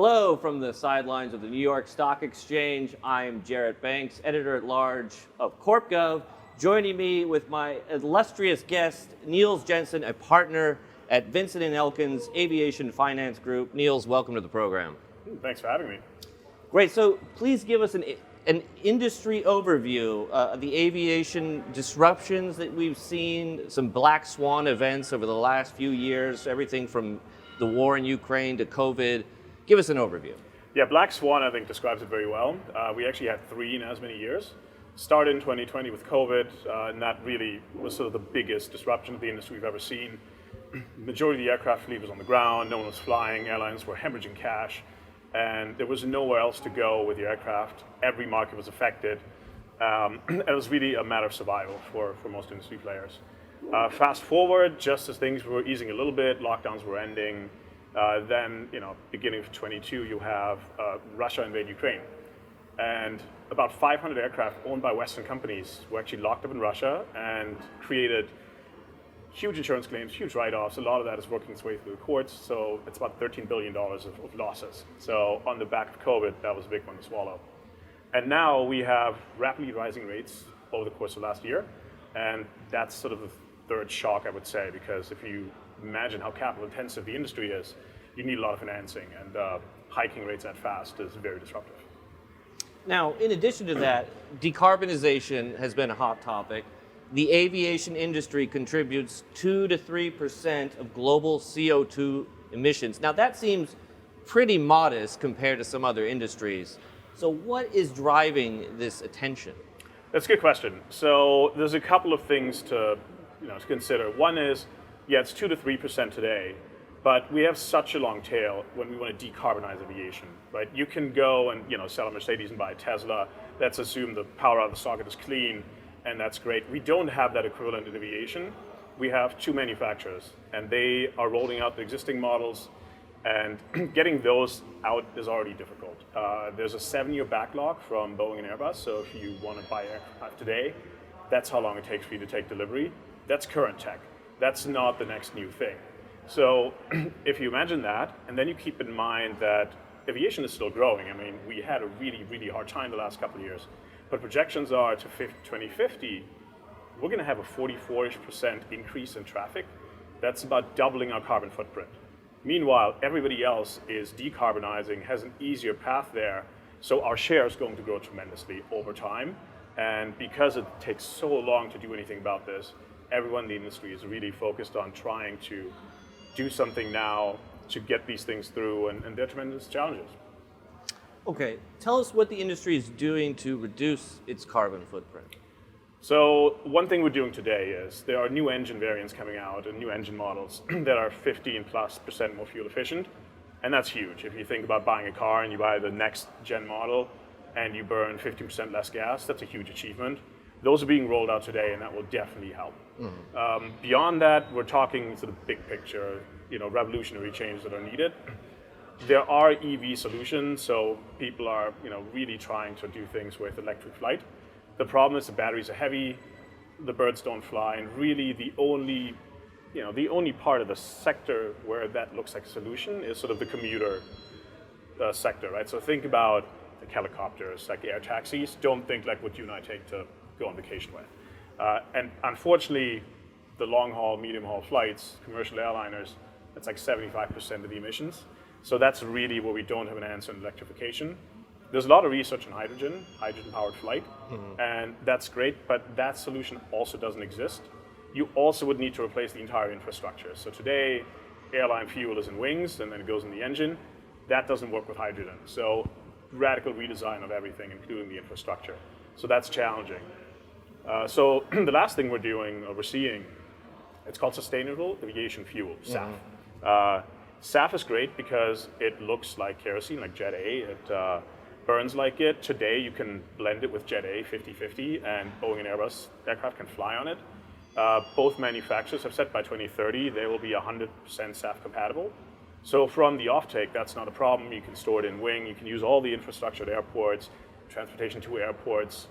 Hello from the sidelines of the New York Stock Exchange. I'm Jarrett Banks, editor-at-large of CorpGov. Joining me with my illustrious guest, Niels Jensen, a partner at Vinson and Elkins Aviation Finance Group. Niels, welcome to the program. Thanks for having me. Great. So please give us an industry overview of the aviation disruptions that we've seen, some black swan events over the last few years, everything from the war in Ukraine to COVID. Give us an overview. Yeah, black swan I think describes it very well. We actually had three in as many years. Started in 2020 with COVID, and that really was sort of the biggest disruption of the industry we've ever seen. Majority of the aircraft fleet was on the ground, no one was flying, airlines were hemorrhaging cash, and there was nowhere else to go with the aircraft. Every market was affected. It was really a matter of survival for most industry players. Fast forward, just as things were easing a little bit, lockdowns were ending, then, beginning of 22, you have Russia invade Ukraine. And about 500 aircraft owned by Western companies were actually locked up in Russia and created huge insurance claims, huge write-offs. A lot of that is working its way through the courts. So it's about $13 billion of losses. So on the back of COVID, that was a big one to swallow. And now we have rapidly rising rates over the course of last year. And that's sort of the third shock, I would say, because if you imagine how capital intensive the industry is, you need a lot of financing, and hiking rates that fast is very disruptive. Now, in addition to that, decarbonization has been a hot topic. The aviation industry contributes 2 to 3% of global CO2 emissions. Now, that seems pretty modest compared to some other industries. So what is driving this attention? That's a good question. So there's a couple of things to consider. One is, yeah, it's 2 to 3% today, but we have such a long tail when we want to decarbonize aviation, right? You can go and sell a Mercedes and buy a Tesla. Let's assume the power out of the socket is clean, and that's great. We don't have that equivalent in aviation. We have two manufacturers, and they are rolling out the existing models, and getting those out is already difficult. There's a 7-year backlog from Boeing and Airbus, so if you want to buy aircraft today, that's how long it takes for you to take delivery. That's current tech. That's not the next new thing. So if you imagine that, and then you keep in mind that aviation is still growing. I mean, we had a really, really hard time the last couple of years, but projections are to 2050, we're going to have a 44% increase in traffic. That's about doubling our carbon footprint. Meanwhile, everybody else is decarbonizing, has an easier path there, so our share is going to grow tremendously over time. And because it takes so long to do anything about this, everyone in the industry is really focused on trying to do something now to get these things through, and there are tremendous challenges. Okay, tell us what the industry is doing to reduce its carbon footprint. So one thing we're doing today is there are new engine variants coming out and new engine models that are 15+% more fuel efficient, and that's huge. If you think about buying a car and you buy the next gen model and you burn 50% less gas, that's a huge achievement. Those are being rolled out today, and that will definitely help. Beyond that, we're talking sort of big picture, revolutionary changes that are needed. There are EV solutions, so people are, really trying to do things with electric flight. The problem is the batteries are heavy, the birds don't fly, and really the only part of the sector where that looks like a solution is sort of the commuter sector, right? So think about like helicopters, like air taxis. Don't think like what you and I take to go on vacation with. And unfortunately, the long haul, medium haul flights, commercial airliners, that's like 75% of the emissions. So that's really where we don't have an answer in electrification. There's a lot of research on hydrogen powered flight, and that's great, but that solution also doesn't exist. You also would need to replace the entire infrastructure. So today, airline fuel is in wings and then it goes in the engine. That doesn't work with hydrogen. So radical redesign of everything, including the infrastructure. So that's challenging. So the last thing we're doing, or we're seeing, it's called Sustainable Aviation Fuel, SAF. SAF is great because it looks like kerosene, like Jet A. It burns like it. Today you can blend it with Jet A 50-50, and Boeing and Airbus aircraft can fly on it. Both manufacturers have said by 2030 they will be 100% SAF compatible. So from the offtake, that's not a problem. You can store it in wing. You can use all the infrastructure at airports, transportation to airports,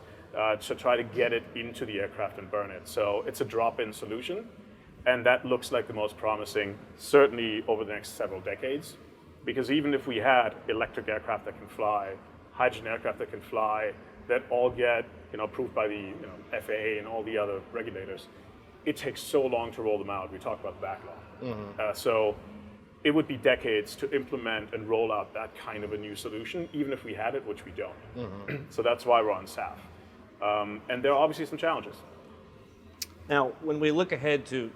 to try to get it into the aircraft and burn it. So it's a drop-in solution, and that looks like the most promising, certainly over the next several decades, Because even if we had electric aircraft that can fly, hydrogen aircraft that can fly, that all get approved by the FAA and all the other regulators, it takes so long to roll them out. We talk about the backlog. So it would be decades to implement and roll out that kind of a new solution, even if we had it, which we don't. So that's why we're on SAF. And there are obviously some challenges. Now, when we look ahead to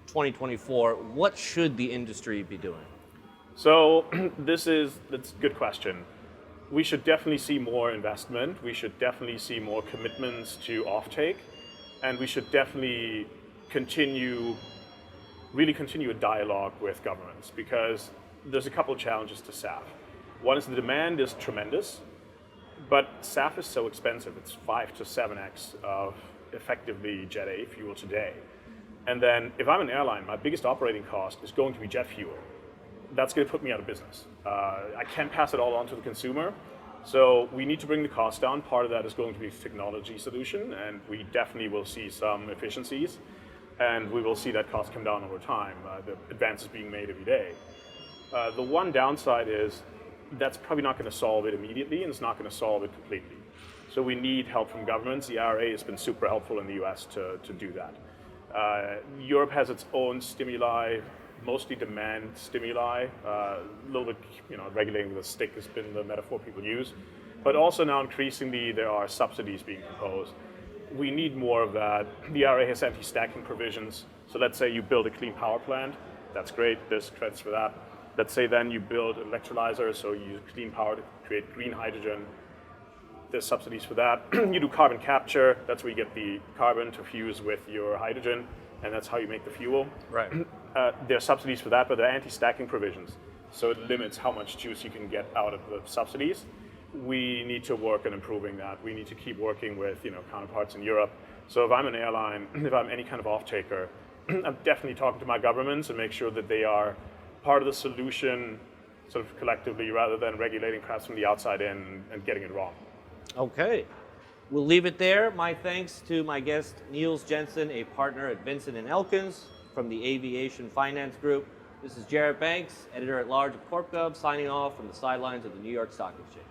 2024, what should the industry be doing? So that's a good question. We should definitely see more investment. We should definitely see more commitments to offtake. And we should definitely continue a dialogue with governments, because there's a couple of challenges to SAF. One is the demand is tremendous, but SAF is so expensive. It's 5 to 7x of effectively Jet A fuel today. And then if I'm an airline, my biggest operating cost is going to be jet fuel. That's going to put me out of business. I can't pass it all on to the consumer. So we need to bring the cost down. Part of that is going to be a technology solution, and we definitely will see some efficiencies, and we will see that cost come down over time. The advances being made every day. The one downside is that's probably not going to solve it immediately, and it's not going to solve it completely. So we need help from governments. The IRA has been super helpful in the US to do that. Europe has its own stimuli, mostly demand stimuli. A little bit, regulating with a stick has been the metaphor people use. But also now increasingly there are subsidies being proposed. We need more of that. The IRA has anti-stacking provisions. So let's say you build a clean power plant. That's great, there's credits for that. Let's say then you build electrolyzers, so you use clean power to create green hydrogen. There's subsidies for that. You do carbon capture, that's where you get the carbon to fuse with your hydrogen, and that's how you make the fuel. Right. There are subsidies for that, but there are anti-stacking provisions. So it limits how much juice you can get out of the subsidies. We need to work on improving that. We need to keep working with counterparts in Europe. So if I'm an airline, if I'm any kind of off-taker, I'm definitely talking to my governments and make sure that they are part of the solution sort of collectively, rather than regulating perhaps from the outside in and getting it wrong. Okay. We'll leave it there. My thanks to my guest, Niels Jensen, a partner at Vinson and Elkins from the Aviation Finance Group. This is Jarrett Banks, editor-at-large of CorpGov, signing off from the sidelines of the New York Stock Exchange.